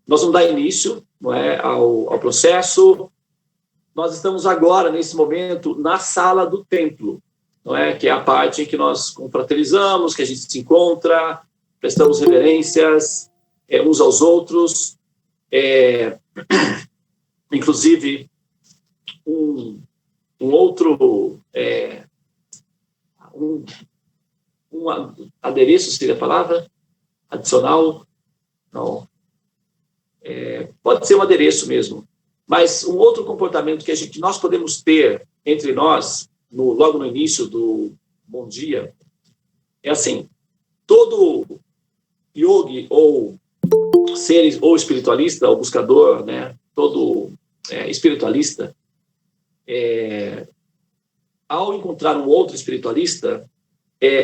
nós vamos dar início, não é, ao processo. Nós estamos agora, nesse momento, na sala do templo, não é? Que é a parte em que nós confraternizamos, que a gente se encontra, prestamos reverências uns aos outros. Inclusive, um outro adereço, seria a palavra? Adicional? Não. Pode ser um adereço mesmo. Mas um outro comportamento que nós podemos ter entre nós, logo no início do Bom Dia, é assim: todo yogi ou ser ou espiritualista, ou buscador, né, todo espiritualista, ao encontrar um outro espiritualista,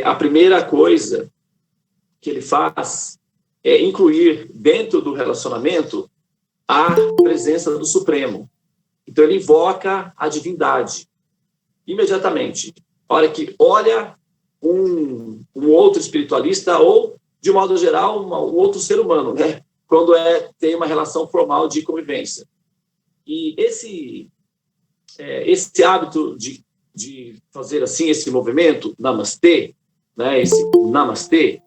a primeira coisa que ele faz é incluir dentro do relacionamento a presença do Supremo. Então, ele invoca a divindade imediatamente. A hora que olha um outro espiritualista ou, de modo geral, um outro ser humano, né? Quando tem uma relação formal de convivência. E esse hábito de fazer assim esse movimento, namastê, né? Esse namastê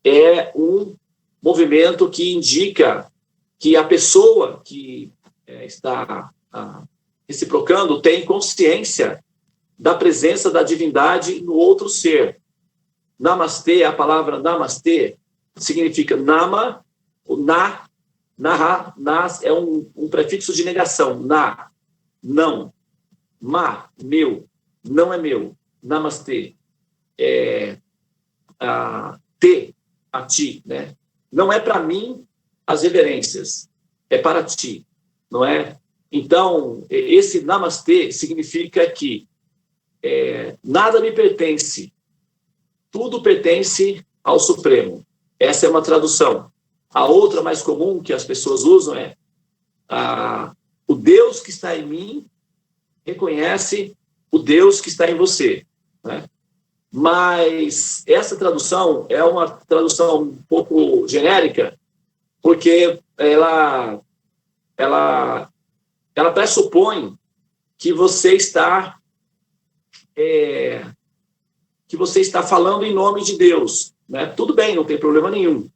é um movimento que indica que a pessoa que está reciprocando tem consciência da presença da divindade no outro ser. Namastê, a palavra namastê, significa nama, o na, naha, nas, é um prefixo de negação, na, não, ma, meu, não é meu, namastê, te, a ti, né? Não é para mim as reverências, é para ti, não é? Então, esse namastê significa que nada me pertence, tudo pertence ao Supremo. Essa é uma tradução. A outra mais comum que as pessoas usam é o Deus que está em mim reconhece o Deus que está em você, né? Mas essa tradução é uma tradução um pouco genérica, porque ela pressupõe que você está falando em nome de Deus, né? Tudo bem, não tem problema nenhum.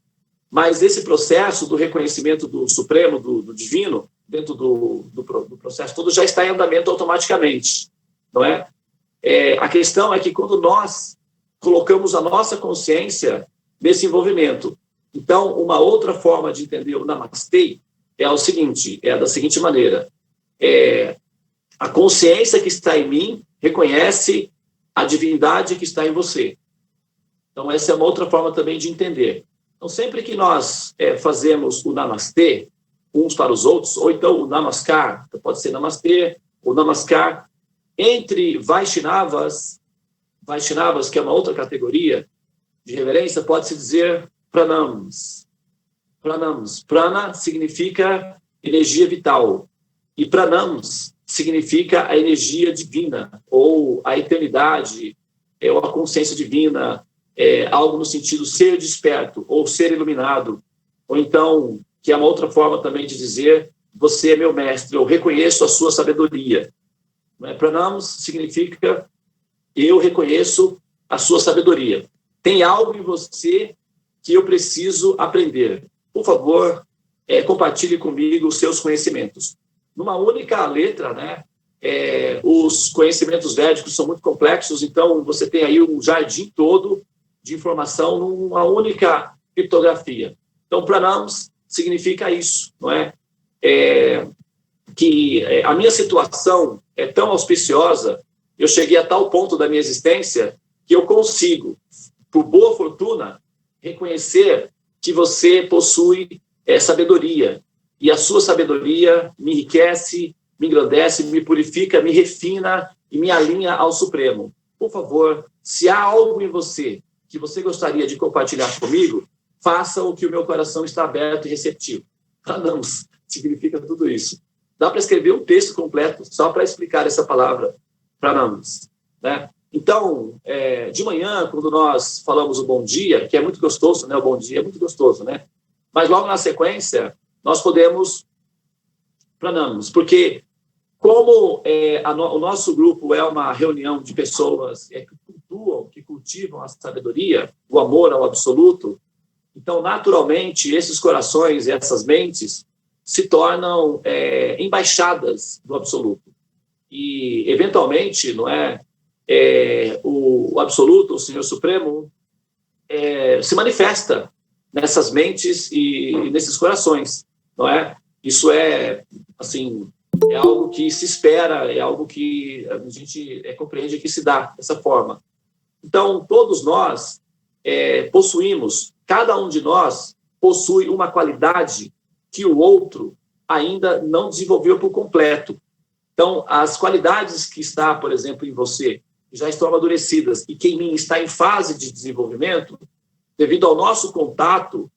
Mas esse processo do reconhecimento do Supremo, do Divino, dentro do processo todo, já está em andamento automaticamente, não é? A questão é que quando nós colocamos a nossa consciência nesse envolvimento, então, uma outra forma de entender o Namastê é da seguinte maneira: a consciência que está em mim reconhece a divindade que está em você. Então, essa é uma outra forma também de entender. Então, sempre que nós fazemos o Namastê uns para os outros, ou então o Namaskar, pode ser Namastê ou Namaskar, entre Vaishnavas, que é uma outra categoria de reverência, pode-se dizer Pranams. Prana significa energia vital. E Pranams significa a energia divina, ou a eternidade, ou a consciência divina, algo no sentido ser desperto, ou ser iluminado. Ou então, que é uma outra forma também de dizer, você é meu mestre, eu reconheço a sua sabedoria. Pranams significa, eu reconheço a sua sabedoria. Tem algo em você que eu preciso aprender. Por favor, compartilhe comigo os seus conhecimentos. Numa única letra, né? Os conhecimentos védicos são muito complexos, então você tem aí um jardim todo de informação numa única criptografia. Então, Pranams significa isso, não é? Que a minha situação é tão auspiciosa, eu cheguei a tal ponto da minha existência que eu consigo, por boa fortuna, reconhecer que você possui sabedoria. E a sua sabedoria me enriquece, me engrandece, me purifica, me refina e me alinha ao Supremo. Por favor, se há algo em você que você gostaria de compartilhar comigo, faça o que o meu coração está aberto e receptivo. Pranams significa tudo isso. Dá para escrever um texto completo só para explicar essa palavra, Pranams, né? Então, de manhã, quando nós falamos o bom dia, que é muito gostoso, né? O bom dia é muito gostoso, né? Mas logo na sequência, nós podemos pranamos, porque como o nosso grupo é uma reunião de pessoas que cultivam a sabedoria, o amor ao absoluto, então, naturalmente, esses corações e essas mentes se tornam embaixadas do absoluto. E, eventualmente, não é, o absoluto, o Senhor Supremo, se manifesta nessas mentes e nesses corações, não é? Isso assim, é algo que se espera, é algo que a gente compreende que se dá dessa forma. Então, todos nós possuímos, cada um de nós possui uma qualidade que o outro ainda não desenvolveu por completo. Então, as qualidades que está, por exemplo, em você, já estão amadurecidas, e que em mim está em fase de desenvolvimento, devido ao nosso contato,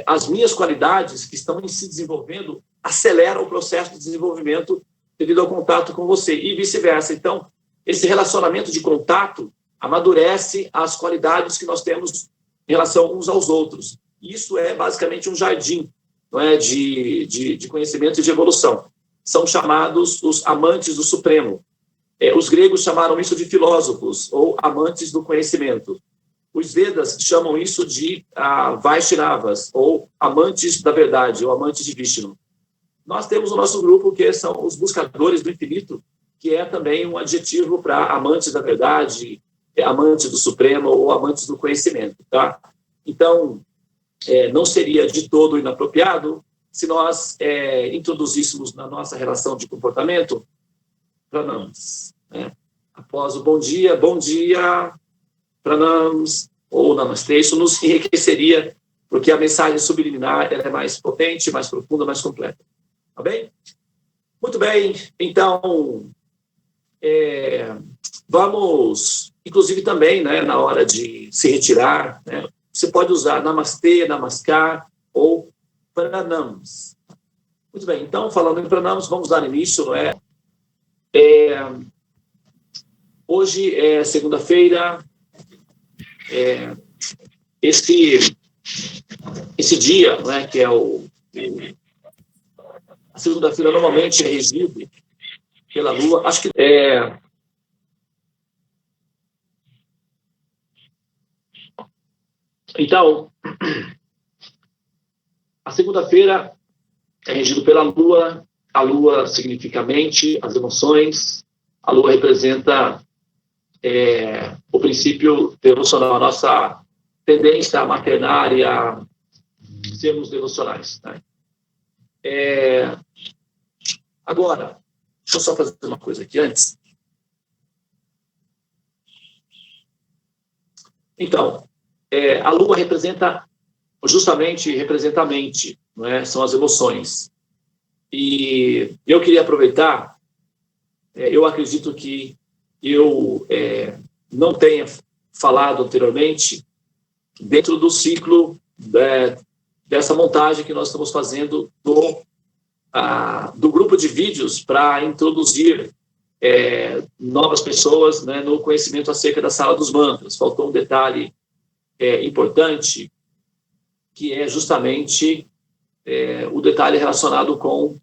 as minhas qualidades que estão se desenvolvendo aceleram o processo de desenvolvimento devido ao contato com você, e vice-versa. Então, esse relacionamento de contato amadurece as qualidades que nós temos em relação uns aos outros. Isso é basicamente um jardim, não é, de conhecimento e de evolução. São chamados os amantes do Supremo. Os gregos chamaram isso de filósofos, ou amantes do conhecimento. Os Vedas chamam isso de Vaishnavas, ou amantes da verdade, ou amantes de Vishnu. Nós temos o nosso grupo, que são os buscadores do infinito, que é também um adjetivo para amantes da verdade, amantes do Supremo, ou amantes do conhecimento. Tá? Então, não seria de todo inapropriado se nós introduzíssemos na nossa relação de comportamento pranams. Após o bom dia, pranams, ou namastê, isso nos enriqueceria, porque a mensagem subliminar ela é mais potente, mais profunda, mais completa. Tá bem? Muito bem, então, vamos, inclusive também, né, na hora de se retirar, né, você pode usar namastê, namaskar ou pranams. Muito bem, então, falando em pranams, vamos dar início, não é? Hoje é segunda-feira, esse dia, né, que é a segunda-feira normalmente é regido pela Lua, acho que então, a segunda-feira é regido pela Lua. A Lua significa a mente, as emoções. A Lua representa o princípio devocional, a nossa tendência a maternar e a sermos devocionais. Né? Agora, deixa eu só fazer uma coisa aqui antes. Então, a Lua representa a mente, não é? São as emoções. E eu queria aproveitar, eu acredito que eu não tenha falado anteriormente dentro do ciclo dessa montagem que nós estamos fazendo do grupo de vídeos para introduzir novas pessoas, né, no conhecimento acerca da sala dos mantras. Faltou um detalhe importante, que é justamente o detalhe relacionado com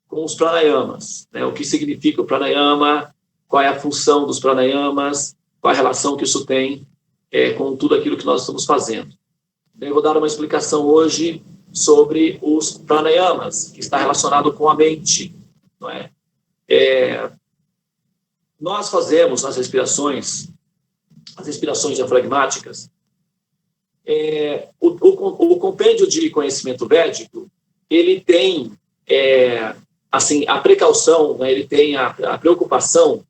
os pranayamas, né? O que significa o pranayama, qual é a função dos pranayamas, qual a relação que isso tem com tudo aquilo que nós estamos fazendo. Eu vou dar uma explicação hoje sobre os pranayamas, que está relacionado com a mente, não é? Nós fazemos as respirações diafragmáticas. O compêndio de conhecimento védico, ele tem assim, a precaução, né, ele tem a preocupação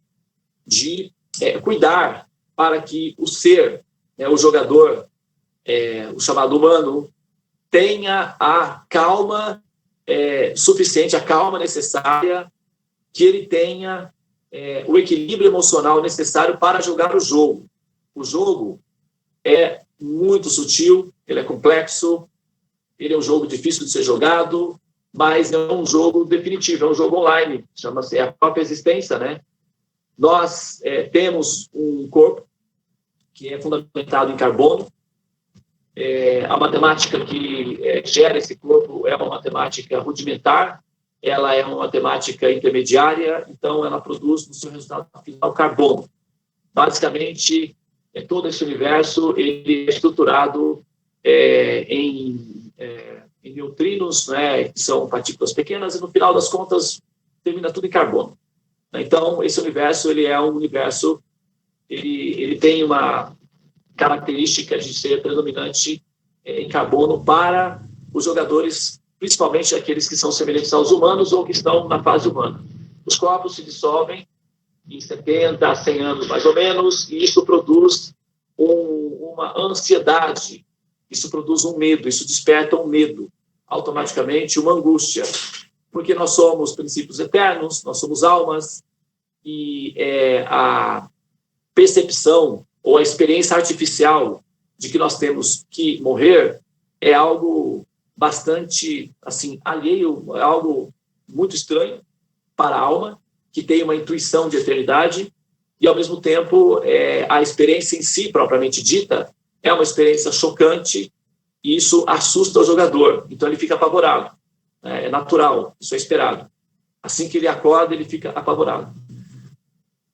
de cuidar para que o ser, né, o jogador, o chamado humano, tenha a calma suficiente, a calma necessária, que ele tenha o equilíbrio emocional necessário para jogar o jogo. O jogo é muito sutil, ele é complexo, ele é um jogo difícil de ser jogado, mas é um jogo definitivo, é um jogo online, chama-se a própria existência, né? Nós temos um corpo que é fundamentado em carbono, A matemática que gera esse corpo é uma matemática rudimentar, ela é uma matemática intermediária, então ela produz no seu resultado final carbono. Basicamente, todo esse universo ele é estruturado em neutrinos, né, que são partículas pequenas, e no final das contas termina tudo em carbono. Então, esse universo ele é um universo, ele tem uma característica de ser predominante em carbono para os jogadores, principalmente aqueles que são semelhantes aos humanos ou que estão na fase humana. Os corpos se dissolvem em 70 a 100 anos, mais ou menos, e isso produz uma ansiedade, isso produz um medo, isso desperta um medo, automaticamente uma angústia, porque nós somos princípios eternos, nós somos almas, e a percepção ou a experiência artificial de que nós temos que morrer é algo bastante assim alheio, é algo muito estranho para a alma, que tem uma intuição de eternidade, e, ao mesmo tempo, a experiência em si, propriamente dita, é uma experiência chocante, e isso assusta o jogador. Então, ele fica apavorado. É natural, isso é esperado. Assim que ele acorda, ele fica apavorado.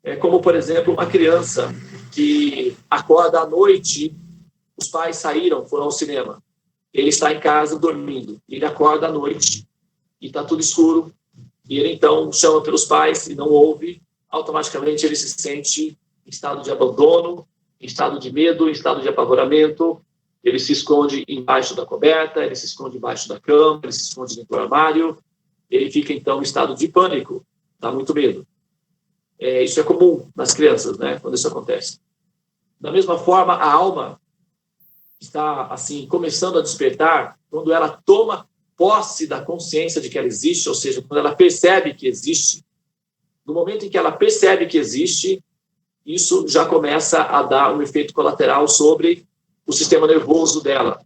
É como, por exemplo, uma criança que acorda à noite, os pais saíram, foram ao cinema. Ele está em casa dormindo. Ele acorda à noite e está tudo escuro. E ele, então, chama pelos pais e não ouve. Automaticamente, ele se sente em estado de abandono, em estado de medo, em estado de apavoramento. Ele se esconde embaixo da coberta, ele se esconde embaixo da cama, ele se esconde dentro do armário. Ele fica, então, em estado de pânico, dá muito medo. Isso é comum nas crianças, né, quando isso acontece. Da mesma forma, a alma está, assim, começando a despertar quando ela toma posse da consciência de que ela existe, ou seja, quando ela percebe que existe. No momento em que ela percebe que existe, isso já começa a dar um efeito colateral sobre o sistema nervoso dela.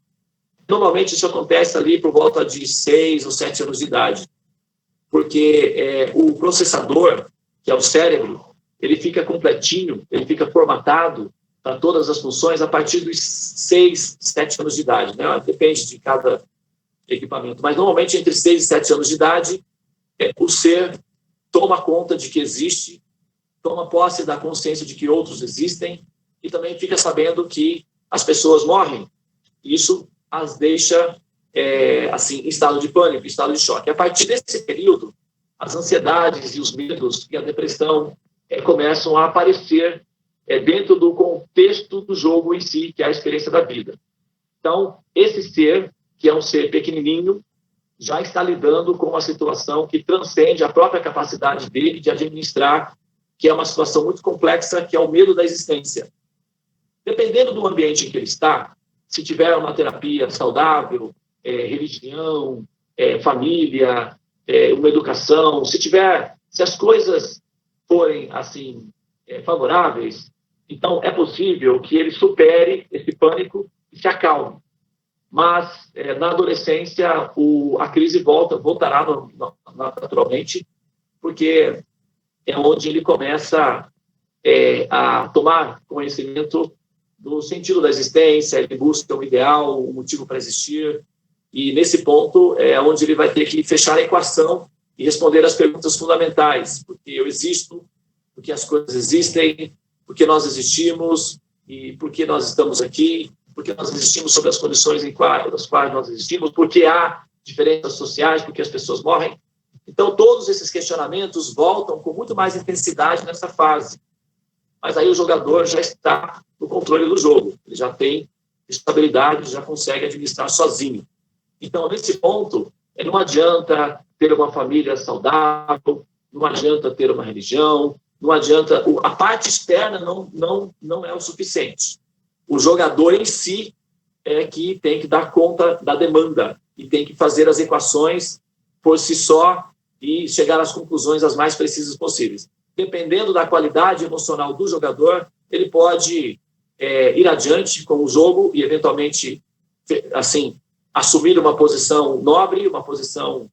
Normalmente isso acontece ali por volta de 6 ou 7 anos de idade, porque o processador, que é o cérebro, ele fica completinho, ele fica formatado para todas as funções a partir dos 6, 7 anos de idade, né? Depende de cada equipamento, mas normalmente entre 6 e 7 anos de idade, o ser toma conta de que existe, toma posse da consciência de que outros existem e também fica sabendo que as pessoas morrem. Isso as deixa assim, em estado de pânico, em estado de choque. A partir desse período, as ansiedades e os medos e a depressão começam a aparecer dentro do contexto do jogo em si, que é a experiência da vida. Então, esse ser, que é um ser pequenininho, já está lidando com uma situação que transcende a própria capacidade dele de administrar, que é uma situação muito complexa, que é o medo da existência. Dependendo do ambiente em que ele está, se tiver uma terapia saudável, religião, família, uma educação, se as coisas forem assim favoráveis, então é possível que ele supere esse pânico e se acalme. Mas na adolescência a crise voltará naturalmente, porque é onde ele começa a tomar conhecimento do sentido da existência, ele busca um ideal, um motivo para existir, e nesse ponto é onde ele vai ter que fechar a equação e responder as perguntas fundamentais, porque eu existo, porque as coisas existem, porque nós existimos, e por que nós estamos aqui, porque nós existimos sob as condições das quais nós existimos, porque há diferenças sociais, porque as pessoas morrem. Então, todos esses questionamentos voltam com muito mais intensidade nessa fase. Mas aí o jogador já está no controle do jogo, ele já tem estabilidade, já consegue administrar sozinho. Então, nesse ponto, não adianta ter uma família saudável, não adianta ter uma religião, não adianta... A parte externa não é o suficiente. O jogador em si é que tem que dar conta da demanda e tem que fazer as equações por si só e chegar às conclusões as mais precisas possíveis. Dependendo da qualidade emocional do jogador, ele pode ir adiante com o jogo e, eventualmente, assim, assumir uma posição nobre, uma posição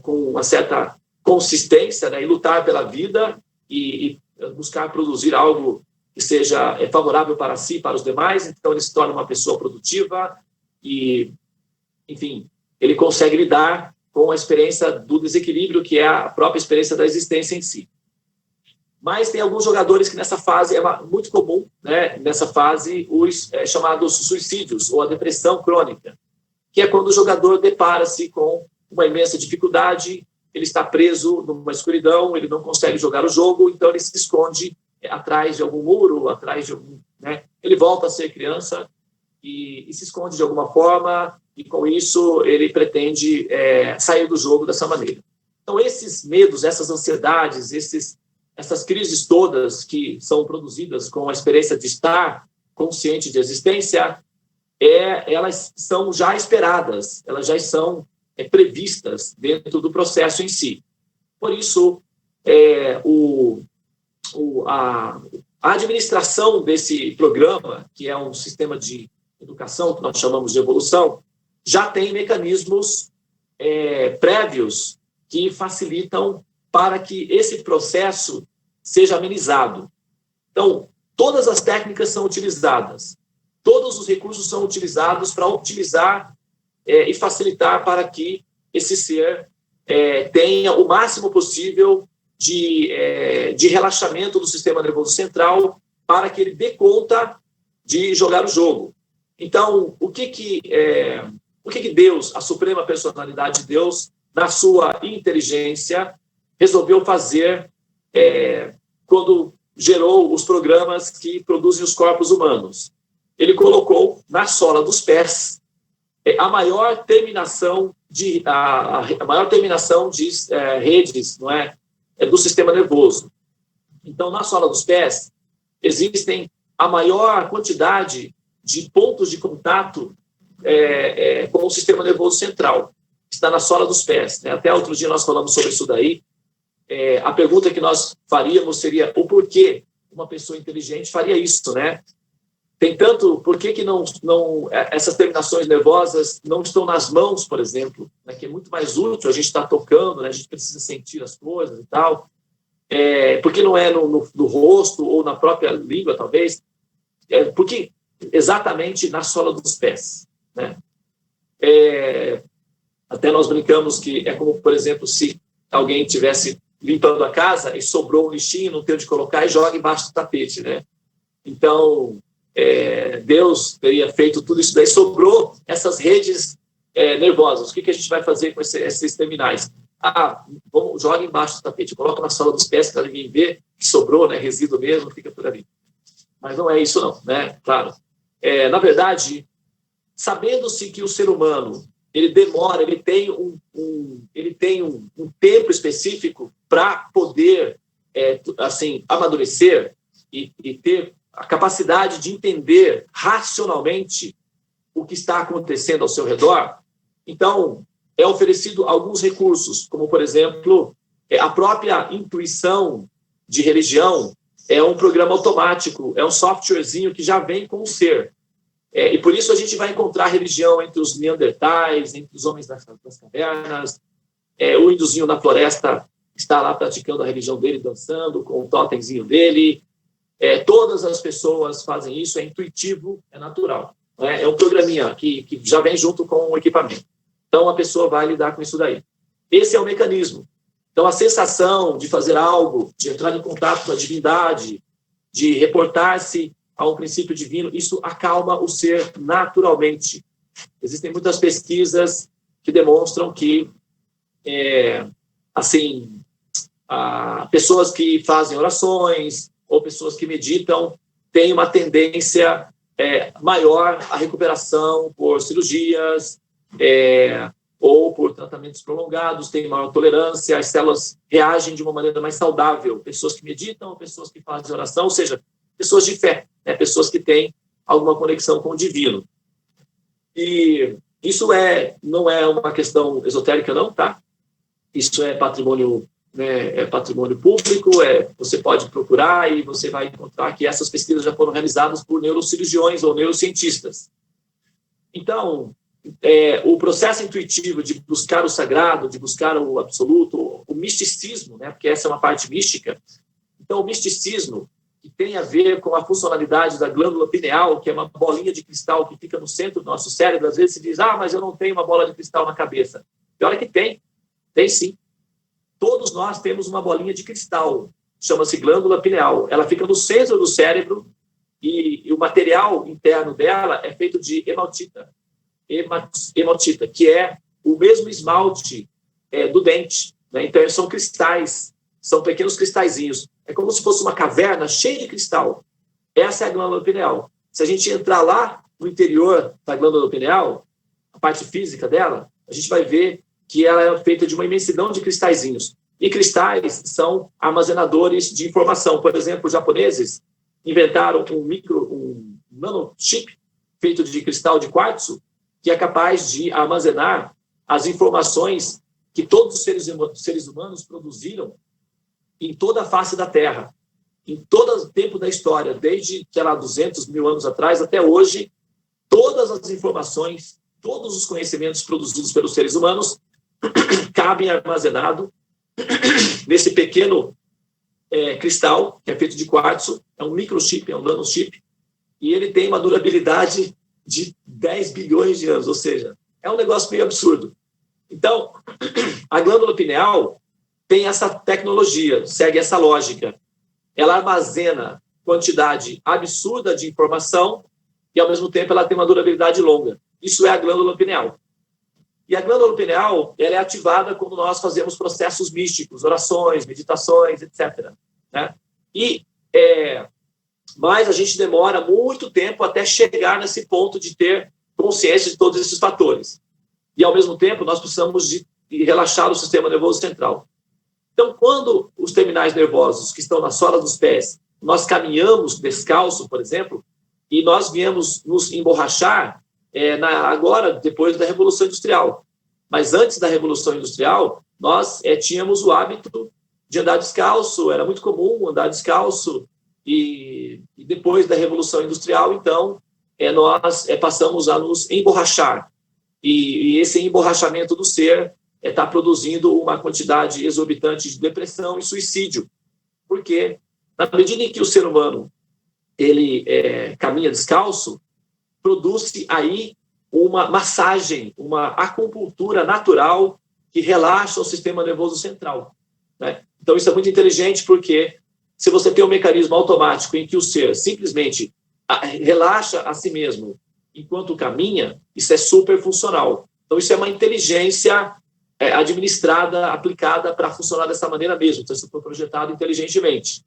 com uma certa consistência, né, e lutar pela vida e buscar produzir algo que seja favorável para si, para os demais, então ele se torna uma pessoa produtiva e, enfim, ele consegue lidar com a experiência do desequilíbrio, que é a própria experiência da existência em si. Mas tem alguns jogadores que nessa fase é muito comum, né, nessa fase, os chamados suicídios ou a depressão crônica, que é quando o jogador depara-se com uma imensa dificuldade, ele está preso numa escuridão, ele não consegue jogar o jogo, então ele se esconde atrás de algum muro, atrás de algum... né, ele volta a ser criança e se esconde de alguma forma, e com isso ele pretende sair do jogo dessa maneira. Então, esses medos, essas ansiedades, essas crises todas que são produzidas com a experiência de estar consciente de existência, elas são já esperadas, elas já são previstas dentro do processo em si. Por isso, a administração desse programa, que é um sistema de educação, que nós chamamos de evolução, já tem mecanismos prévios que facilitam para que esse processo seja amenizado. Então, todas as técnicas são utilizadas, todos os recursos são utilizados para optimizar e facilitar para que esse ser tenha o máximo possível de relaxamento do sistema nervoso central para que ele dê conta de jogar o jogo. Então, o que Deus, a suprema personalidade de Deus, na sua inteligência, resolveu fazer quando gerou os programas que produzem os corpos humanos? Ele colocou na sola dos pés a maior terminação de redes, não é, do sistema nervoso. Então, na sola dos pés existem a maior quantidade de pontos de contato com o sistema nervoso central, que está na sola dos pés, né? Até outro dia nós falamos sobre isso daí. A pergunta que nós faríamos seria o porquê uma pessoa inteligente faria isso, né? Tem tanto, por que essas terminações nervosas não estão nas mãos, por exemplo, né, que é muito mais útil, a gente está tocando, né, a gente precisa sentir as coisas e tal, porque não é no rosto ou na própria língua, talvez, porque exatamente na sola dos pés, né? Até nós brincamos que é como, por exemplo, se alguém estivesse limpando a casa e sobrou um lixinho, não tem onde colocar e joga embaixo do tapete, né? Então, Deus teria feito tudo isso daí, sobrou essas redes nervosas. O que a gente vai fazer com esses terminais? Joga embaixo do tapete, coloca na sola dos pés para ninguém ver que sobrou, né? Resíduo mesmo, fica por ali. Mas não é isso não, né? Claro. Na verdade, sabendo-se que o ser humano ele demora, ele tem um tempo específico para poder amadurecer e ter a capacidade de entender racionalmente o que está acontecendo ao seu redor. Então, é oferecido alguns recursos, como, por exemplo, a própria intuição de religião é um programa automático, é um softwarezinho que já vem com o ser. E por isso a gente vai encontrar religião entre os neandertais, entre os homens das cavernas. O índozinho na floresta está lá praticando a religião dele, dançando com o totemzinho dele. Todas as pessoas fazem isso, é intuitivo, é natural. Né? É um programinha que já vem junto com o equipamento. Então, a pessoa vai lidar com isso daí. Esse é o mecanismo. Então, a sensação de fazer algo, de entrar em contato com a divindade, de reportar-se a um princípio divino, isso acalma o ser naturalmente. Existem muitas pesquisas que demonstram que, pessoas que fazem orações ou pessoas que meditam têm uma tendência maior à recuperação por cirurgias ou por tratamentos prolongados, têm maior tolerância, as células reagem de uma maneira mais saudável. Pessoas que meditam, pessoas que fazem oração, ou seja, pessoas de fé, né? Pessoas que têm alguma conexão com o divino. E isso não é uma questão esotérica, não, tá? Isso é patrimônio, né, patrimônio público, você pode procurar e você vai encontrar que essas pesquisas já foram realizadas por neurocirurgiões ou neurocientistas. Então, o processo intuitivo de buscar o sagrado, de buscar o absoluto, o misticismo, né, porque essa é uma parte mística. Então, o misticismo, que tem a ver com a funcionalidade da glândula pineal, que é uma bolinha de cristal que fica no centro do nosso cérebro. Às vezes se diz, mas eu não tenho uma bola de cristal na cabeça. Pior é que tem sim. Todos nós temos uma bolinha de cristal, chama-se glândula pineal. Ela fica no centro do cérebro e o material interno dela é feito de hematita, que é o mesmo esmalte do dente, né? Então, são cristais, são pequenos cristalzinhos. É como se fosse uma caverna cheia de cristal. Essa é a glândula pineal. Se a gente entrar lá no interior da glândula pineal, a parte física dela, a gente vai ver que ela é feita de uma imensidão de cristalzinhos. E cristais são armazenadores de informação. Por exemplo, os japoneses inventaram um nanochip feito de cristal de quartzo que é capaz de armazenar as informações que todos os seres humanos produziram em toda a face da Terra, em todo o tempo da história, desde, 200 mil anos atrás até hoje, todas as informações, todos os conhecimentos produzidos pelos seres humanos cabem armazenado nesse pequeno cristal, que é feito de quartzo, é um microchip, é um nanochip, e ele tem uma durabilidade de 10 bilhões de anos, ou seja, é um negócio meio absurdo. Então, a glândula pineal tem essa tecnologia, segue essa lógica. Ela armazena quantidade absurda de informação e, ao mesmo tempo, ela tem uma durabilidade longa. Isso é a glândula pineal. E a glândula pineal ela é ativada quando nós fazemos processos místicos, orações, meditações, etc. Né? Mas a gente demora muito tempo até chegar nesse ponto de ter consciência de todos esses fatores. E, ao mesmo tempo, nós precisamos de relaxar o sistema nervoso central. Então, quando os terminais nervosos que estão na sola dos pés, nós caminhamos descalço, por exemplo, e nós viemos nos emborrachar agora, depois da Revolução Industrial. Mas antes da Revolução Industrial, nós tínhamos o hábito de andar descalço, era muito comum andar descalço, e depois da Revolução Industrial, então, nós passamos a nos emborrachar. E esse emborrachamento do ser está produzindo uma quantidade exorbitante de depressão e suicídio. Porque, na medida em que o ser humano ele caminha descalço, produz-se aí uma massagem, uma acupuntura natural que relaxa o sistema nervoso central. Né? Então, isso é muito inteligente porque se você tem um mecanismo automático em que o ser simplesmente relaxa a si mesmo enquanto caminha, isso é super funcional. Então, isso é uma inteligência administrada, aplicada para funcionar dessa maneira mesmo. Então, isso foi projetado inteligentemente.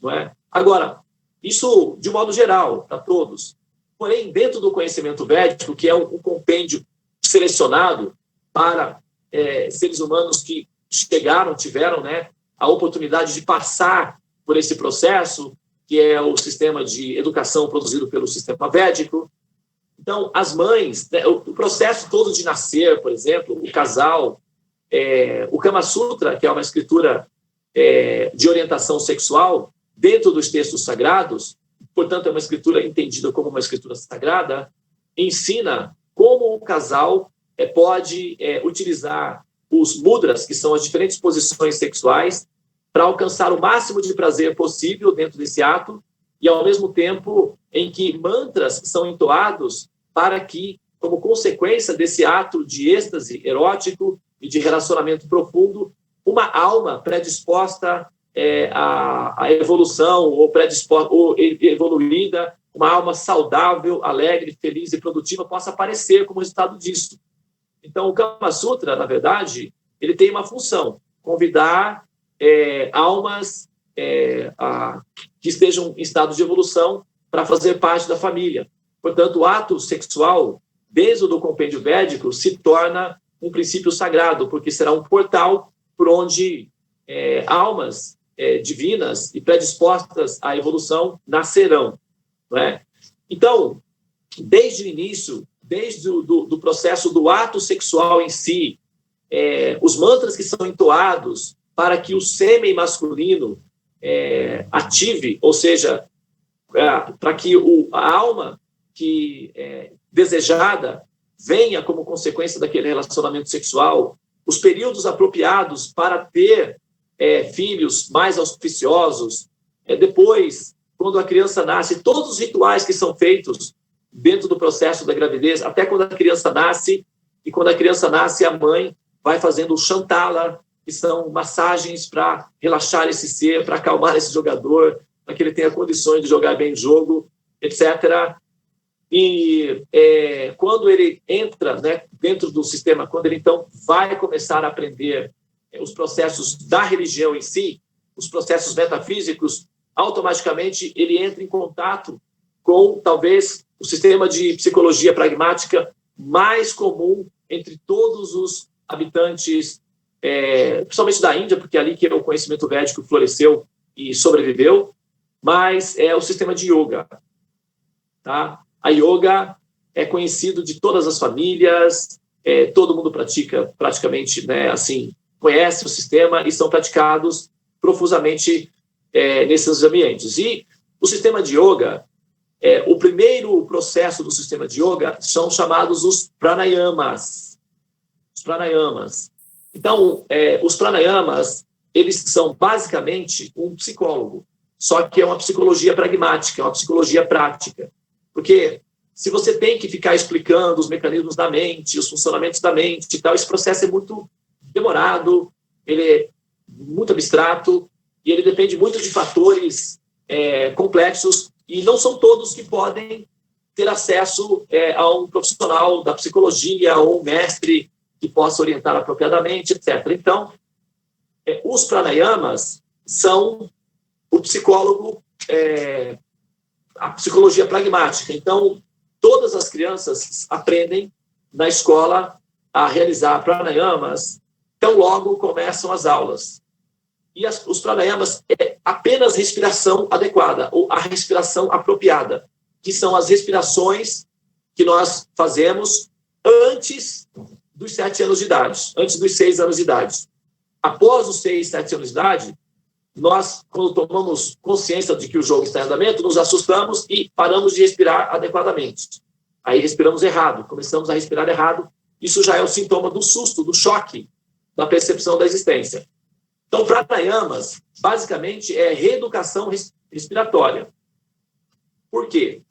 Não é? Agora, isso de modo geral, para todos. Porém, dentro do conhecimento védico, que é um compêndio selecionado para seres humanos que tiveram a oportunidade de passar por esse processo, que é o sistema de educação produzido pelo sistema védico. Então, as mães, o processo todo de nascer, por exemplo, o casal, o Kama Sutra, que é uma escritura de orientação sexual, dentro dos textos sagrados, portanto, é uma escritura entendida como uma escritura sagrada, ensina como o casal pode utilizar os mudras, que são as diferentes posições sexuais, para alcançar o máximo de prazer possível dentro desse ato, e, ao mesmo tempo, em que mantras são entoados para que, como consequência desse ato de êxtase erótico e de relacionamento profundo, uma alma predisposta à evolução, ou evoluída, uma alma saudável, alegre, feliz e produtiva, possa aparecer como resultado disso. Então, o Kama Sutra, na verdade, ele tem uma função: convidar almas que estejam em estado de evolução para fazer parte da família. Portanto, o ato sexual, desde o do compêndio védico, se torna um princípio sagrado, porque será um portal por onde almas divinas e predispostas à evolução nascerão. Não é? Então, desde o início, desde o processo do ato sexual em si, os mantras que são entoados para que o sêmen masculino ative, ou seja, para que a alma que desejada venha como consequência daquele relacionamento sexual, os períodos apropriados para ter filhos mais auspiciosos, depois, quando a criança nasce, todos os rituais que são feitos dentro do processo da gravidez, até quando a criança nasce, e quando a criança nasce, a mãe vai fazendo o Shantala, que são massagens para relaxar esse ser, para acalmar esse jogador, para que ele tenha condições de jogar bem o jogo, etc. E quando ele entra, né, dentro do sistema, quando ele, então, vai começar a aprender os processos da religião em si, os processos metafísicos, automaticamente ele entra em contato com, talvez, o sistema de psicologia pragmática mais comum entre todos os habitantes, principalmente da Índia, porque é ali que o conhecimento védico floresceu e sobreviveu, mas é o sistema de yoga. Tá? A yoga é conhecido de todas as famílias, todo mundo pratica praticamente, né, assim, conhece o sistema e são praticados profusamente nesses ambientes. E o sistema de yoga, o primeiro processo do sistema de yoga são chamados os pranayamas. Os pranayamas. Então, os pranayamas, eles são basicamente um psicólogo, só que é uma psicologia pragmática, é uma psicologia prática. Porque se você tem que ficar explicando os mecanismos da mente, os funcionamentos da mente e tal, esse processo é muito demorado, ele é muito abstrato e ele depende muito de fatores complexos e não são todos que podem ter acesso a um profissional da psicologia ou um mestre que possa orientar apropriadamente, etc. Então, os pranayamas são o psicólogo, a psicologia pragmática. Então, todas as crianças aprendem na escola a realizar pranayamas, então logo começam as aulas. E os pranayamas é apenas respiração adequada, ou a respiração apropriada, que são as respirações que nós fazemos antes dos 7 anos de idade, antes dos 6 anos de idade. Após os 6, 7 anos de idade, nós, quando tomamos consciência de que o jogo está em andamento, nos assustamos e paramos de respirar adequadamente. Aí respiramos errado, começamos a respirar errado. Isso já é o sintoma do susto, do choque, da percepção da existência. Então, pranayamas, basicamente, é reeducação respiratória. Por quê?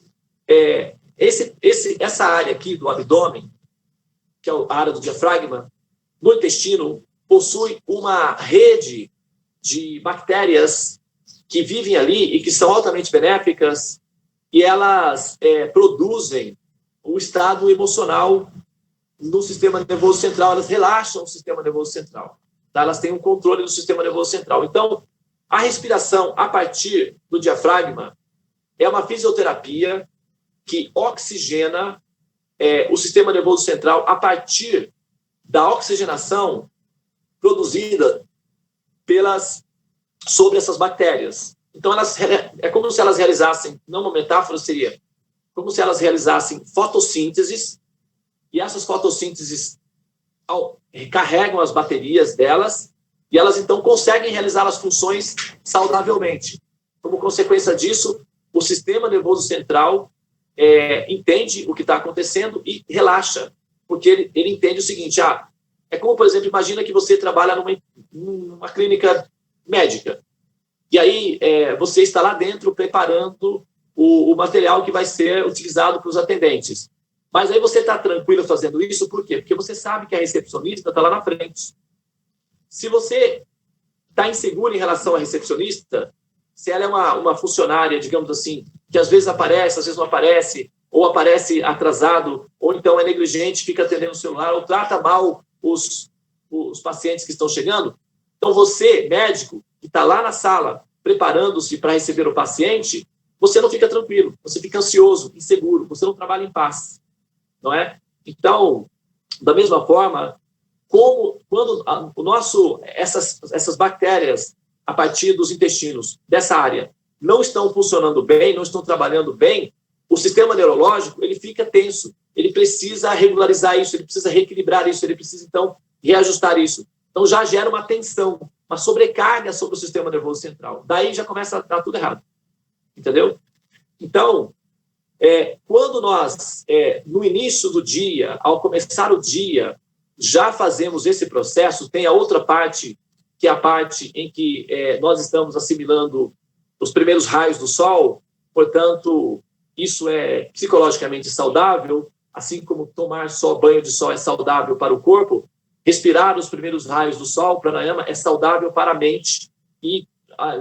Essa área aqui do abdômen, que é a área do diafragma, no intestino, possui uma rede de bactérias que vivem ali e que são altamente benéficas e elas produzem o estado emocional no sistema nervoso central, elas relaxam o sistema nervoso central. Tá? Elas têm um controle do sistema nervoso central. Então, a respiração a partir do diafragma é uma fisioterapia que oxigena o sistema nervoso central a partir da oxigenação produzida sobre essas bactérias. Então, é como se elas realizassem, não uma metáfora, seria como se elas realizassem fotossínteses, e essas fotossínteses carregam as baterias delas, e elas, então, conseguem realizar as funções saudavelmente. Como consequência disso, o sistema nervoso central entende o que está acontecendo e relaxa, porque ele entende o seguinte, é como, por exemplo, imagina que você trabalha numa clínica médica. E aí você está lá dentro preparando o material que vai ser utilizado para os atendentes. Mas aí você está tranquilo fazendo isso, por quê? Porque você sabe que a recepcionista está lá na frente. Se você está inseguro em relação à recepcionista, se ela é uma funcionária, digamos assim, que às vezes aparece, às vezes não aparece, ou aparece atrasado, ou então é negligente, fica atendendo o celular, ou trata mal os pacientes que estão chegando. Então, você, médico, que está lá na sala, preparando-se para receber o paciente, você não fica tranquilo, você fica ansioso, inseguro, você não trabalha em paz, não é? Então, da mesma forma, quando essas bactérias, a partir dos intestinos, dessa área, não estão funcionando bem, não estão trabalhando bem, o sistema neurológico, ele fica tenso, ele precisa regularizar isso, ele precisa reequilibrar isso, ele precisa, então, reajustar isso. Então, já gera uma tensão, uma sobrecarga sobre o sistema nervoso central. Daí já começa a dar tudo errado. Entendeu? Então, quando nós, no início do dia, ao começar o dia, já fazemos esse processo, tem a outra parte, que é a parte em que nós estamos assimilando os primeiros raios do sol, portanto, isso é psicologicamente saudável, assim como tomar só banho de sol é saudável para o corpo, respirar os primeiros raios do sol, pranayama, é saudável para a mente e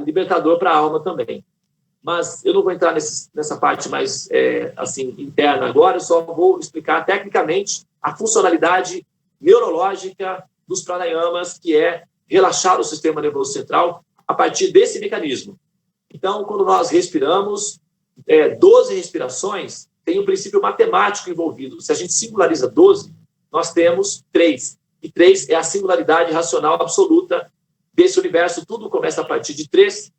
libertador para a alma também. Mas eu não vou entrar nessa parte mais assim interna agora, eu só vou explicar tecnicamente a funcionalidade neurológica dos pranayamas, que é relaxar o sistema nervoso central a partir desse mecanismo. Então, quando nós respiramos, 12 respirações, tem um princípio matemático envolvido. Se a gente singulariza 12, nós temos 3. E 3 é a singularidade racional absoluta desse universo. Tudo começa a partir de 3.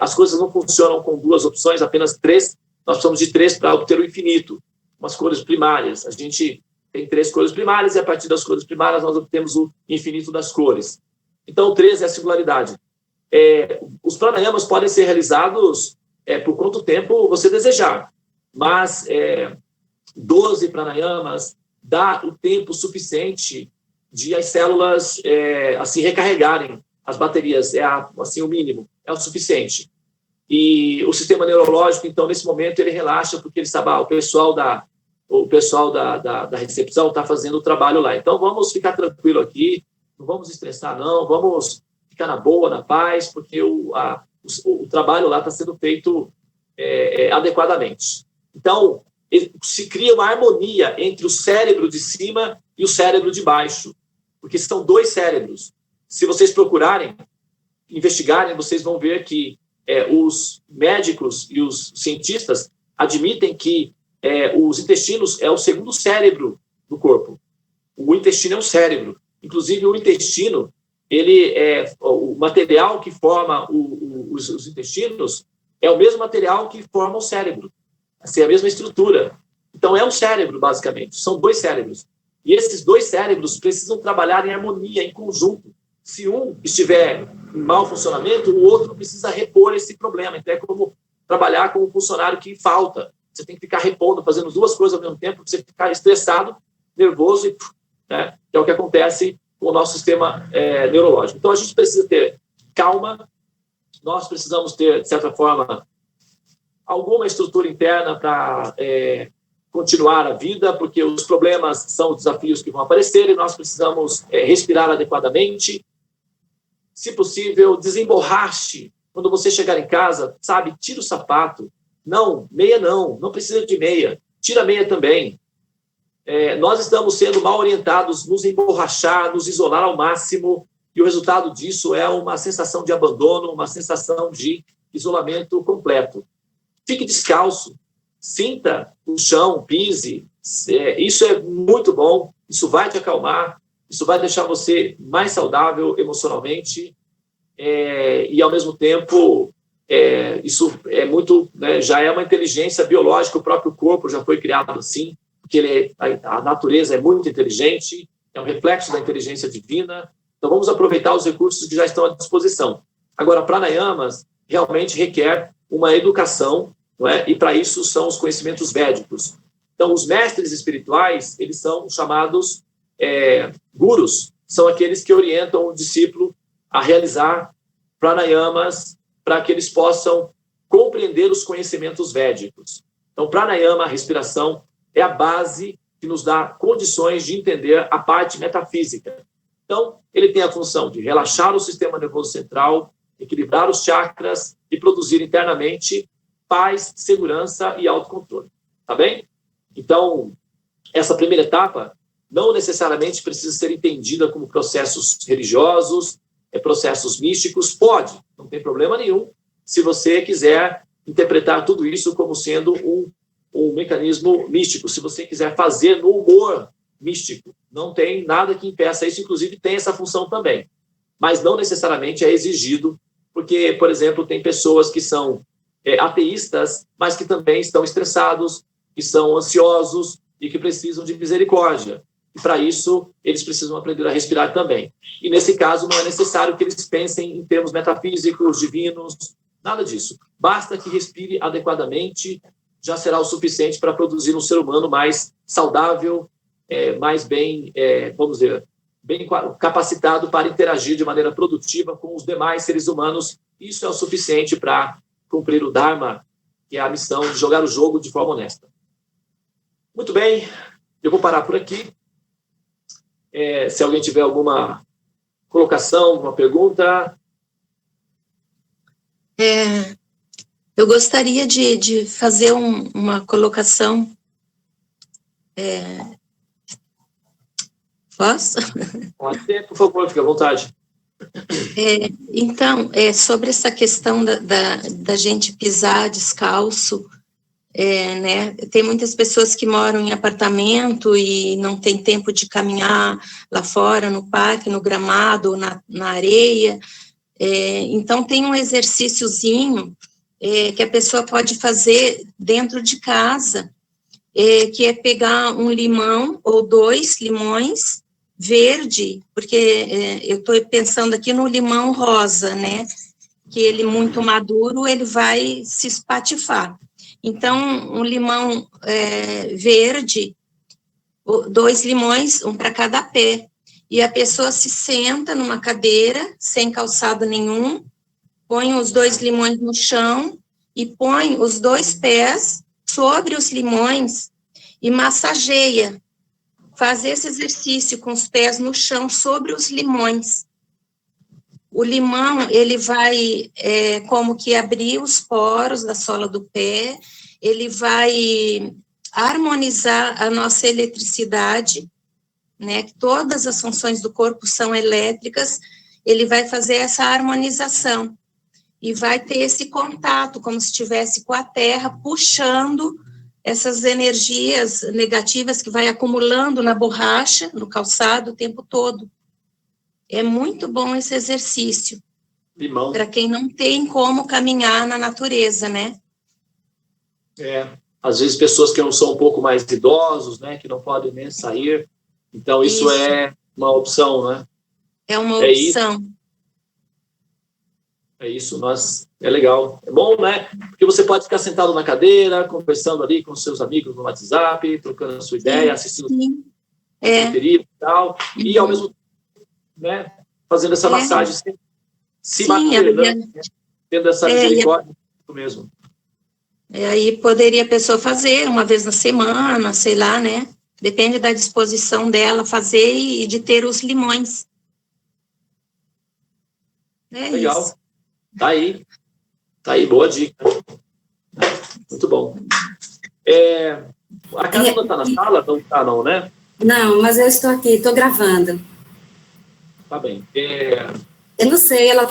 As coisas não funcionam com 2 opções, apenas 3. Nós precisamos de 3 para obter o infinito, umas cores primárias. A gente tem 3 cores primárias e a partir das cores primárias nós obtemos o infinito das cores. Então, 3 é a singularidade. Os pranayamas podem ser realizados por quanto tempo você desejar, mas 12 pranayamas dá o tempo suficiente de as células assim recarregarem as baterias, assim o mínimo, é o suficiente. E o sistema neurológico, então, nesse momento, ele relaxa, porque ele sabe, o pessoal da recepção está fazendo o trabalho lá. Então, vamos ficar tranquilo aqui, não vamos estressar, não, vamos ficar na boa, na paz, porque o trabalho lá está sendo feito adequadamente. Então, se cria uma harmonia entre o cérebro de cima e o cérebro de baixo, porque são 2 cérebros. Se vocês procurarem, investigarem, vocês vão ver que os médicos e os cientistas admitem que os intestinos é o segundo cérebro do corpo. O intestino é um cérebro. Inclusive, o intestino, o material que forma os intestinos é o mesmo material que forma o cérebro. Assim, é a mesma estrutura. Então, é um cérebro, basicamente. São 2 cérebros. E esses 2 cérebros precisam trabalhar em harmonia, em conjunto. Se um estiver em mau funcionamento, o outro precisa repor esse problema. Então, é como trabalhar com um funcionário que falta. Você tem que ficar repondo, fazendo 2 coisas ao mesmo tempo, você ficar estressado, nervoso, né? Que é o que acontece com o nosso sistema neurológico. Então, a gente precisa ter calma, nós precisamos ter, de certa forma, alguma estrutura interna para continuar a vida, porque os problemas são os desafios que vão aparecer e nós precisamos respirar adequadamente. Se possível, desemborrache. Quando você chegar em casa, sabe, tira o sapato. Não, meia não precisa de meia. Tira a meia também. Nós estamos sendo mal orientados, nos emborrachar, nos isolar ao máximo, e o resultado disso é uma sensação de abandono, uma sensação de isolamento completo. Fique descalço, sinta o chão, pise. Isso é muito bom, isso vai te acalmar, isso vai deixar você mais saudável emocionalmente e, ao mesmo tempo, isso é muito, né, já é uma inteligência biológica, o próprio corpo já foi criado assim, porque a natureza é muito inteligente, é um reflexo da inteligência divina. Então, vamos aproveitar os recursos que já estão à disposição. Agora, pranayamas realmente requer uma educação, não é? E para isso são os conhecimentos védicos. Então, os mestres espirituais, eles são chamados gurus, são aqueles que orientam o discípulo a realizar pranayamas para que eles possam compreender os conhecimentos védicos. Então, pranayama, a respiração, é a base que nos dá condições de entender a parte metafísica. Então, ele tem a função de relaxar o sistema nervoso central, equilibrar os chakras e produzir internamente paz, segurança e autocontrole. Tá bem? Então, essa primeira etapa não necessariamente precisa ser entendida como processos religiosos, processos místicos. Pode, não tem problema nenhum, se você quiser interpretar tudo isso como sendo um mecanismo místico, se você quiser fazer no humor místico. Não tem nada que impeça isso, inclusive tem essa função também. Mas não necessariamente é exigido, porque, por exemplo, tem pessoas que são ateístas, mas que também estão estressados, que são ansiosos e que precisam de misericórdia. E, para isso, eles precisam aprender a respirar também. E, nesse caso, não é necessário que eles pensem em termos metafísicos, divinos, nada disso. Basta que respire adequadamente, já será o suficiente para produzir um ser humano mais saudável, mais bem, vamos dizer, bem capacitado para interagir de maneira produtiva com os demais seres humanos isso é o suficiente para cumprir o Dharma, que é a missão de jogar o jogo de forma honesta. Muito bem, eu vou parar por aqui. Se alguém tiver alguma colocação, alguma pergunta... Eu gostaria de fazer uma colocação. Posso? Pode ser, por favor, fique à vontade. Então, sobre essa questão da gente pisar descalço, né? Tem muitas pessoas que moram em apartamento e não tem tempo de caminhar lá fora, no parque, no gramado, na areia. Então, tem um exercíciozinho que a pessoa pode fazer dentro de casa, que é pegar um limão ou 2 limões verde, porque eu estou pensando aqui no limão rosa, né? Que ele muito maduro, ele vai se espatifar. Então, um limão verde, 2 limões, um para cada pé. E a pessoa se senta numa cadeira, sem calçado nenhum, põe os 2 limões no chão e põe os 2 pés sobre os limões e massageia. Faz esse exercício com os pés no chão sobre os limões. O limão, ele vai como que abrir os poros da sola do pé, ele vai harmonizar a nossa eletricidade, né? Todas as funções do corpo são elétricas, ele vai fazer essa harmonização e vai ter esse contato, como se estivesse com a terra, puxando essas energias negativas que vai acumulando na borracha, no calçado, o tempo todo. É muito bom esse exercício. Limão. Para quem não tem como caminhar na natureza, né? Às vezes pessoas que não são um pouco mais idosos, né, que não podem nem sair. Então, isso é uma opção, né? É uma opção. Isso, é legal. É bom, né? Porque você pode ficar sentado na cadeira, conversando ali com seus amigos no WhatsApp, trocando a sua ideia, assistindo e tal, e ao mesmo tempo, né, fazendo essa massagem, se materializando, tendo essa misericórdia mesmo. Aí poderia a pessoa fazer uma vez na semana, sei lá, né? Depende da disposição dela fazer e de ter os limões. Legal. Isso. Tá aí, boa dica. Muito bom. A Carla não está na sala? Não está, não, né? Não, mas eu estou aqui, estou gravando. Tá bem. Eu não sei, ela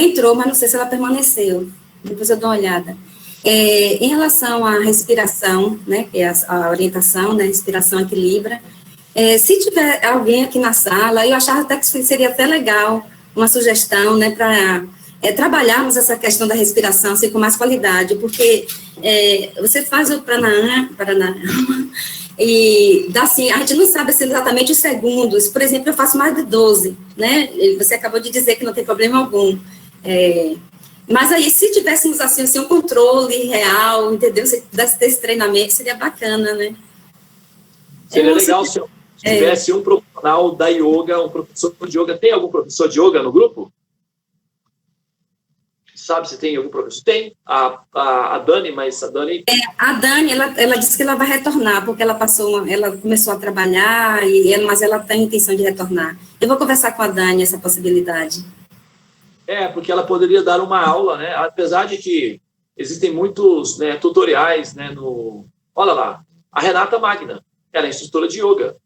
entrou, mas não sei se ela permaneceu. Depois eu dou uma olhada. Em relação à respiração, né, que é a orientação, né, respiração equilibra, se tiver alguém aqui na sala, eu achava até que seria até legal uma sugestão, né, para trabalharmos essa questão da respiração assim, com mais qualidade, porque você faz o pranayama, e dá assim, a gente não sabe assim, exatamente os segundos. Por exemplo, eu faço mais de 12, né? Você acabou de dizer que não tem problema algum. Mas aí, se tivéssemos assim, um controle real, entendeu? Se pudesse ter esse treinamento, seria bacana, né? Seria legal se tivesse um profissional da yoga, um professor de yoga. Tem algum professor de yoga no grupo? Sabe se tem algum professor? Tem. A Dani, mas a Dani... A Dani, ela disse que ela vai retornar, porque ela começou a trabalhar, mas ela tem intenção de retornar. Eu vou conversar com a Dani essa possibilidade. Porque ela poderia dar uma aula, né? Apesar de que existem muitos, né, tutoriais, né, Olha lá, a Renata Magna, ela é instrutora de yoga.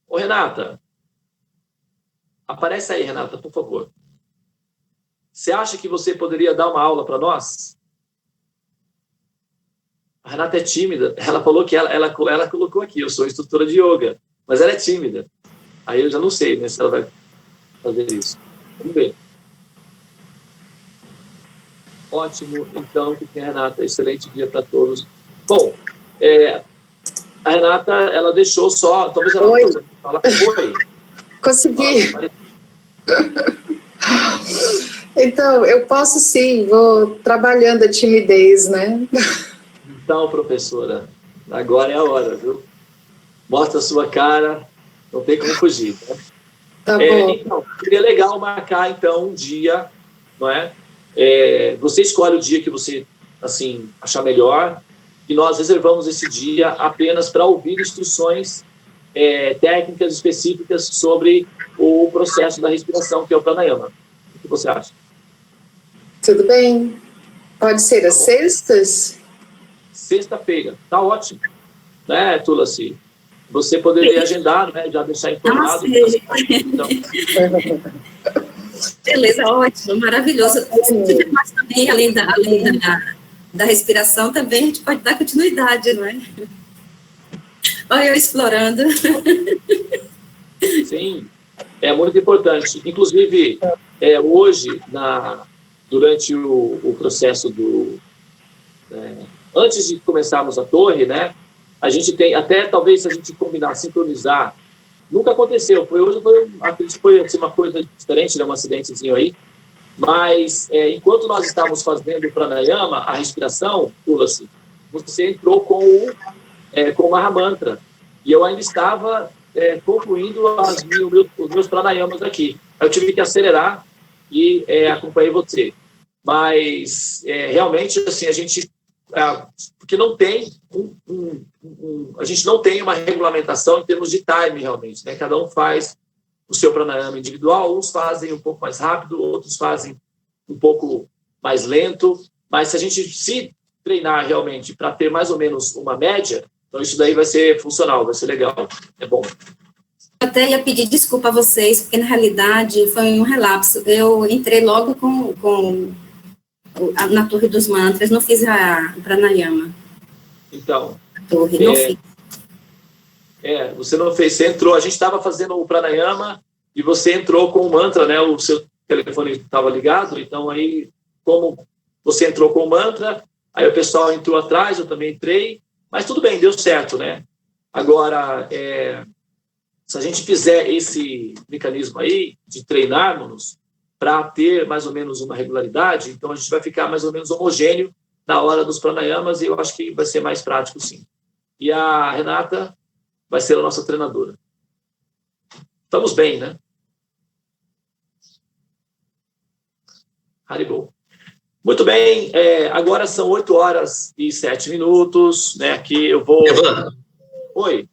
Ô, Renata, aparece aí, Renata, por favor. Você acha que você poderia dar uma aula para nós? A Renata é tímida. Ela falou que ela colocou aqui, eu sou instrutora de yoga, mas ela é tímida. Aí eu já não sei, né, se ela vai fazer isso. Vamos ver. Ótimo, então, Renata, excelente dia para todos. Bom, a Renata, ela deixou só... Talvez ela possa falar. Oi. Consegui. Então, eu posso sim, vou trabalhando a timidez, né? Então, professora, agora é a hora, viu? Mostra a sua cara, não tem como fugir, né? Tá bom. Então, seria legal marcar, então, um dia, não é? Você escolhe o dia que você, assim, achar melhor, e nós reservamos esse dia apenas para ouvir instruções técnicas específicas sobre o processo da respiração, que é o pranayama. O que você acha? Tudo bem. Pode ser às sextas? Sexta-feira, tá ótimo. Né, Tulasi? Você poderia agendar, né, já deixar informado. Então. Beleza, ótimo, maravilhoso. Se tiver mais também, além da respiração, também a gente pode dar continuidade, não é? Olha eu explorando. Sim, é muito importante. Inclusive, hoje, durante o processo antes de começarmos a torre, né, a gente tem, até talvez se a gente combinar, sincronizar, nunca aconteceu, acredito que foi assim, uma coisa diferente, né, um acidentezinho aí, mas enquanto nós estávamos fazendo o pranayama, a respiração, Tulasi, você entrou com o Mahamantra, e eu ainda estava concluindo os meus pranayamas aqui. Eu tive que acelerar e acompanhei você. Mas, realmente, assim, a gente... porque não tem a gente não tem uma regulamentação em termos de time, realmente, né? Cada um faz o seu pranayama individual, uns fazem um pouco mais rápido, outros fazem um pouco mais lento, mas se a gente se treinar realmente para ter mais ou menos uma média, então isso daí vai ser funcional, vai ser legal, é bom. Eu até ia pedir desculpa a vocês, porque na realidade foi um relapso. Eu entrei logo na Torre dos Mantras, não fiz o pranayama. Então, a torre, não fiz. Você não fez, você entrou, a gente estava fazendo o pranayama e você entrou com o mantra, né? O seu telefone estava ligado, então aí, como você entrou com o mantra, aí o pessoal entrou atrás, eu também entrei, mas tudo bem, deu certo, né? Agora, se a gente fizer esse mecanismo aí de treinarmos para ter mais ou menos uma regularidade, então a gente vai ficar mais ou menos homogêneo na hora dos pranayamas e eu acho que vai ser mais prático, sim. E a Renata vai ser a nossa treinadora. Estamos bem, né? Haribo. Muito bem, agora são 8h07, né? Aqui eu vou... Evan, oi.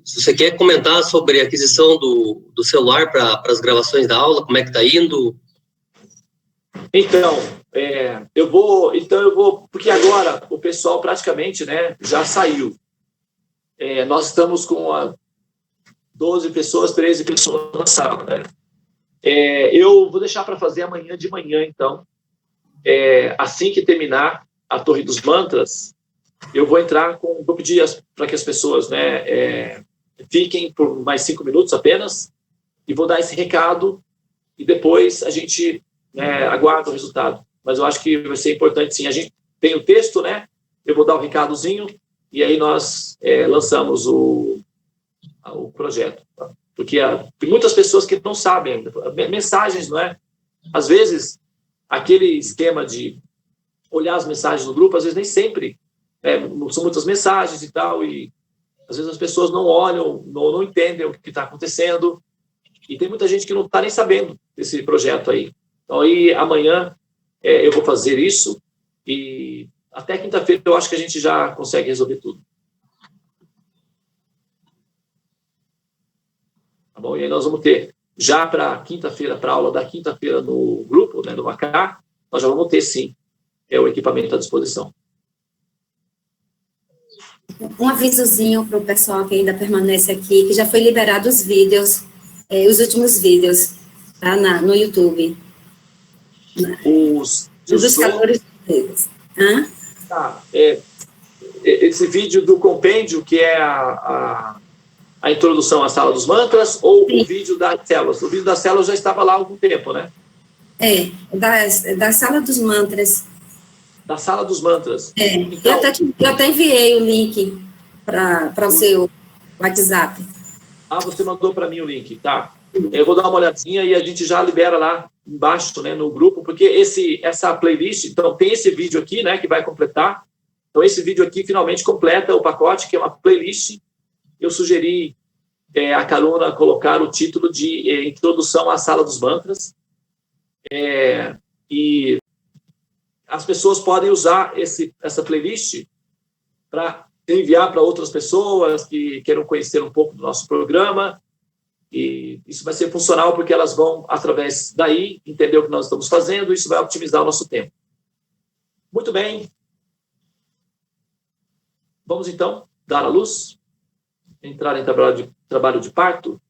Você quer comentar sobre a aquisição do celular para as gravações da aula? Como é que está indo? Então, eu vou, porque agora o pessoal praticamente, né, já saiu. Nós estamos com 12 pessoas, 13 pessoas na sala, né? Eu vou deixar para fazer amanhã de manhã, então. Assim que terminar a Torre dos Mantras, eu vou entrar vou pedir para que as pessoas, né, fiquem por mais 5 minutos apenas, e vou dar esse recado, e depois a gente aguarda o resultado. Mas eu acho que vai ser importante, sim. A gente tem o texto, né? Eu vou dar o recadozinho, e aí nós lançamos o projeto. Tá? Porque tem muitas pessoas que não sabem ainda. Mensagens, não é? Às vezes, aquele esquema de olhar as mensagens no grupo, às vezes nem sempre são muitas mensagens e tal, e às vezes as pessoas não olham, não entendem o que está acontecendo, e tem muita gente que não está nem sabendo desse projeto aí. Então, aí, amanhã, eu vou fazer isso, e até quinta-feira eu acho que a gente já consegue resolver tudo. Tá bom? E aí nós vamos ter, já para quinta-feira, para a aula da quinta-feira no grupo, né, do Macá, nós já vamos ter, sim, o equipamento à disposição. Um avisozinho para o pessoal que ainda permanece aqui, que já foi liberado os vídeos, os últimos vídeos, tá, no YouTube. Os buscadores de vídeos. Esse vídeo do compêndio, que é a introdução à Sala dos Mantras, ou sim, o vídeo das células? O vídeo das células já estava lá há algum tempo, né? Da Sala dos Mantras. Da Sala dos Mantras. Então, eu até enviei o link para o seu WhatsApp. Você mandou para mim o link, tá? Eu vou dar uma olhadinha e a gente já libera lá embaixo, né, no grupo, porque essa playlist, então tem esse vídeo aqui, né, que vai completar. Então esse vídeo aqui finalmente completa o pacote, que é uma playlist. Eu sugeri a Karuna colocar o título de Introdução à Sala dos Mantras. E as pessoas podem usar essa playlist para enviar para outras pessoas que queiram conhecer um pouco do nosso programa. E isso vai ser funcional porque elas vão, através daí, entender o que nós estamos fazendo, e isso vai otimizar o nosso tempo. Muito bem. Vamos, então, dar à luz, entrar em trabalho de parto.